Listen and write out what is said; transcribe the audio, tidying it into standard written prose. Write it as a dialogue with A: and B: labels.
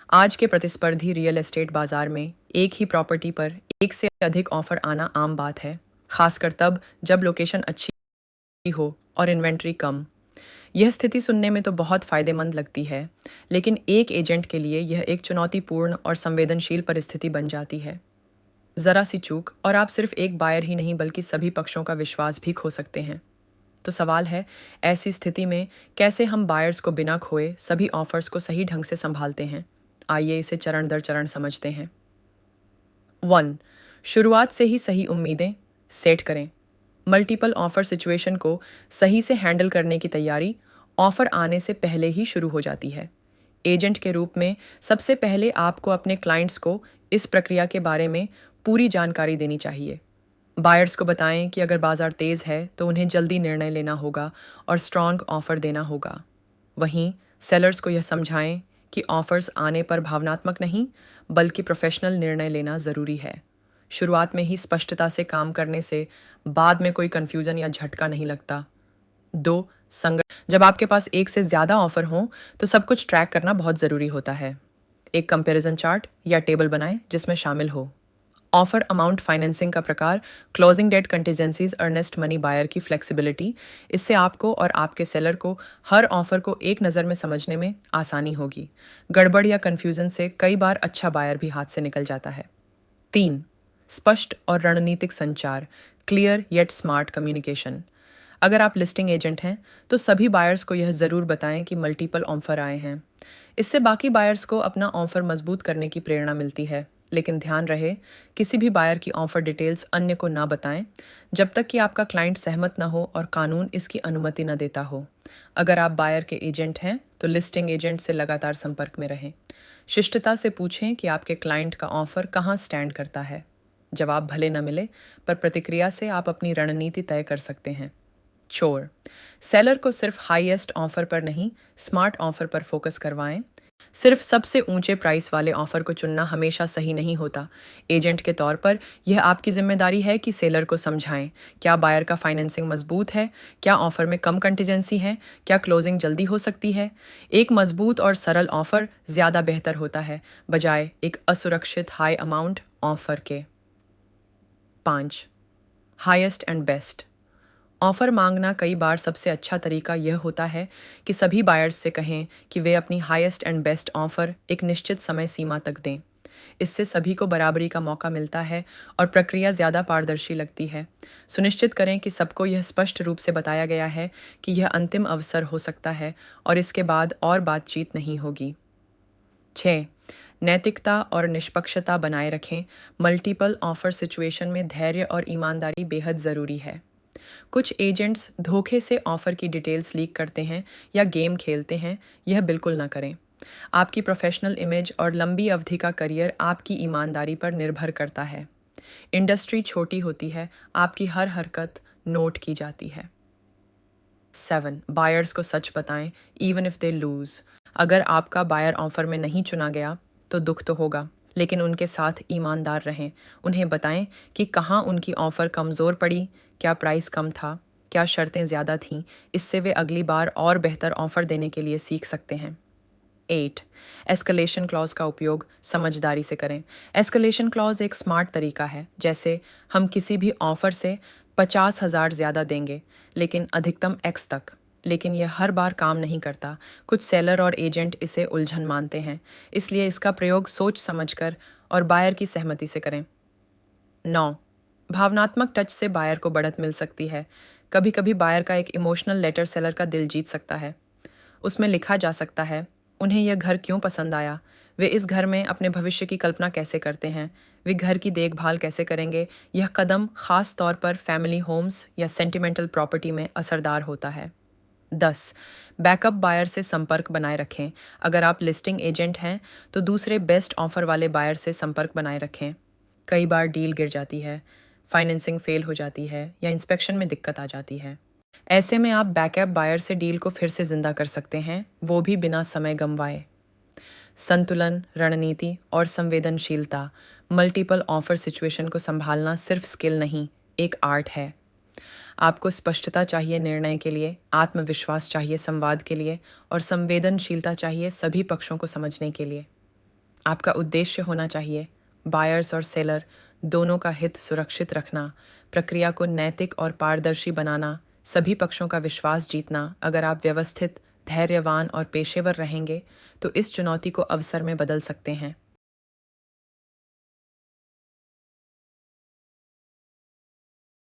A: आज के प्रतिस्पर्धी रियल एस्टेट बाजार में एक ही प्रॉपर्टी पर एक से अधिक ऑफर आना आम बात है, खासकर तब जब लोकेशन अच्छी हो और इन्वेंट्री कम। यह स्थिति सुनने में तो बहुत फायदेमंद लगती है, लेकिन एक एजेंट के लिए यह एक चुनौतीपूर्ण और संवेदनशील परिस्थिति बन जाती है। जरा सी चूक और आप सिर्फ एक बायर ही नहीं बल्कि सभी पक्षों का विश्वास भी खो सकते हैं। तो सवाल है, ऐसी स्थिति में कैसे हम बायर्स को बिना खोए सभी ऑफर्स को सही ढंग से संभालते हैं। आइए इसे चरण दर चरण समझते हैं। 1. शुरुआत से ही सही उम्मीदें सेट करें। मल्टीपल ऑफर सिचुएशन को सही से हैंडल करने की तैयारी ऑफर आने से पहले ही शुरू हो जाती है। एजेंट के रूप में सबसे पहले आपको अपने क्लाइंट्स को इस प्रक्रिया के बारे में पूरी जानकारी देनी चाहिए। बायर्स को बताएं कि अगर बाजार तेज़ है तो उन्हें जल्दी निर्णय लेना होगा और स्ट्रॉन्ग ऑफर देना होगा। वहीं सेलर्स को यह समझाएं कि ऑफर्स आने पर भावनात्मक नहीं बल्कि प्रोफेशनल निर्णय लेना ज़रूरी है। शुरुआत में ही स्पष्टता से काम करने से बाद में कोई कन्फ्यूज़न या झटका नहीं लगता। 2. संगठन। जब आपके पास एक से ज़्यादा ऑफर हों तो सब कुछ ट्रैक करना बहुत ज़रूरी होता है। एक कंपैरिजन चार्ट या टेबल बनाएं जिसमें शामिल हो ऑफर अमाउंट, फाइनेंसिंग का प्रकार, closing date, contingencies, earnest money, buyer की फ्लेक्सिबिलिटी। इससे आपको और आपके सेलर को हर ऑफर को एक नज़र में समझने में आसानी होगी। गड़बड़ या कन्फ्यूज़न से कई बार अच्छा बायर भी हाथ से निकल जाता है। 3. स्पष्ट और रणनीतिक संचार, क्लियर येट स्मार्ट कम्युनिकेशन। अगर आप लिस्टिंग एजेंट हैं तो सभी बायर्स को यह ज़रूर बताएं कि मल्टीपल ऑफर आए हैं। इससे बाकी बायर्स को अपना ऑफर मजबूत करने की प्रेरणा मिलती है। लेकिन ध्यान रहे, किसी भी बायर की ऑफर डिटेल्स अन्य को ना बताएं जब तक कि आपका क्लाइंट सहमत ना हो और कानून इसकी अनुमति न देता हो। अगर आप बायर के एजेंट हैं तो लिस्टिंग एजेंट से लगातार संपर्क में रहें। शिष्टता से पूछें कि आपके क्लाइंट का ऑफर कहाँ स्टैंड करता है। जवाब भले न मिले, पर प्रतिक्रिया से आप अपनी रणनीति तय कर सकते हैं। चोर। सेलर को सिर्फ हाईएस्ट ऑफर पर नहीं, स्मार्ट ऑफर पर फोकस करवाएं। सिर्फ सबसे ऊंचे प्राइस वाले ऑफर को चुनना हमेशा सही नहीं होता। एजेंट के तौर पर यह आपकी जिम्मेदारी है कि सेलर को समझाएं, क्या बायर का फाइनेंसिंग मजबूत है, क्या ऑफर में कम कंटीजेंसी है, क्या क्लोजिंग जल्दी हो सकती है। एक मजबूत और सरल ऑफर ज़्यादा बेहतर होता है बजाय एक असुरक्षित हाई अमाउंट ऑफर के। 5. Highest and best. ऑफ़र मांगना कई बार सबसे अच्छा तरीका यह होता है कि सभी बायर्स से कहें कि वे अपनी हाईएस्ट एंड बेस्ट ऑफ़र एक निश्चित समय सीमा तक दें। इससे सभी को बराबरी का मौका मिलता है और प्रक्रिया ज़्यादा पारदर्शी लगती है। सुनिश्चित करें कि सबको यह स्पष्ट रूप से बताया गया है कि यह अंतिम अवसर हो सकता है और इसके बाद और बातचीत नहीं होगी। 6. नैतिकता और निष्पक्षता बनाए रखें। मल्टीपल ऑफ़र सिचुएशन में धैर्य और ईमानदारी बेहद ज़रूरी है। कुछ एजेंट्स धोखे से ऑफर की डिटेल्स लीक करते हैं या गेम खेलते हैं। यह बिल्कुल ना करें। आपकी प्रोफेशनल इमेज और लंबी अवधि का करियर आपकी ईमानदारी पर निर्भर करता है। इंडस्ट्री छोटी होती है, आपकी हर हरकत नोट की जाती है। 7. बायर्स को सच बताएं, इवन इफ दे लूज। अगर आपका बायर ऑफर में नहीं चुना गया तो दुख तो होगा, लेकिन उनके साथ ईमानदार रहें। उन्हें बताएं कि कहाँ उनकी ऑफ़र कमज़ोर पड़ी, क्या प्राइस कम था, क्या शर्तें ज़्यादा थीं। इससे वे अगली बार और बेहतर ऑफ़र देने के लिए सीख सकते हैं। 8. एस्केलेशन क्लॉज का उपयोग समझदारी से करें। एस्केलेशन क्लॉज एक स्मार्ट तरीका है, जैसे हम किसी भी ऑफ़र से 50,000 ज़्यादा देंगे लेकिन अधिकतम X तक। लेकिन यह हर बार काम नहीं करता। कुछ सेलर और एजेंट इसे उलझन मानते हैं, इसलिए इसका प्रयोग सोच समझकर और बायर की सहमति से करें। 9. भावनात्मक टच से बायर को बढ़त मिल सकती है। कभी कभी बायर का एक इमोशनल लेटर सेलर का दिल जीत सकता है। उसमें लिखा जा सकता है, उन्हें यह घर क्यों पसंद आया, वे इस घर में अपने भविष्य की कल्पना कैसे करते हैं, वे घर की देखभाल कैसे करेंगे। यह कदम खास तौर पर फैमिली होम्स या सेंटिमेंटल प्रॉपर्टी में असरदार होता है। 10. बैकअप बायर से संपर्क बनाए रखें। अगर आप लिस्टिंग एजेंट हैं तो दूसरे बेस्ट ऑफर वाले बायर से संपर्क बनाए रखें। कई बार डील गिर जाती है, फाइनेंसिंग फेल हो जाती है या इंस्पेक्शन में दिक्कत आ जाती है। ऐसे में आप बैकअप बायर से डील को फिर से जिंदा कर सकते हैं, वो भी बिना समय गंवाए। संतुलन, रणनीति और संवेदनशीलता। मल्टीपल ऑफर सिचुएशन को संभालना सिर्फ स्किल नहीं, एक आर्ट है। आपको स्पष्टता चाहिए निर्णय के लिए, आत्मविश्वास चाहिए संवाद के लिए और संवेदनशीलता चाहिए सभी पक्षों को समझने के लिए। आपका उद्देश्य होना चाहिए बायर्स और सेलर दोनों का हित सुरक्षित रखना, प्रक्रिया को नैतिक और पारदर्शी बनाना, सभी पक्षों का विश्वास जीतना। अगर आप व्यवस्थित, धैर्यवान और पेशेवर रहेंगे तो इस चुनौती को अवसर में बदल सकते हैं।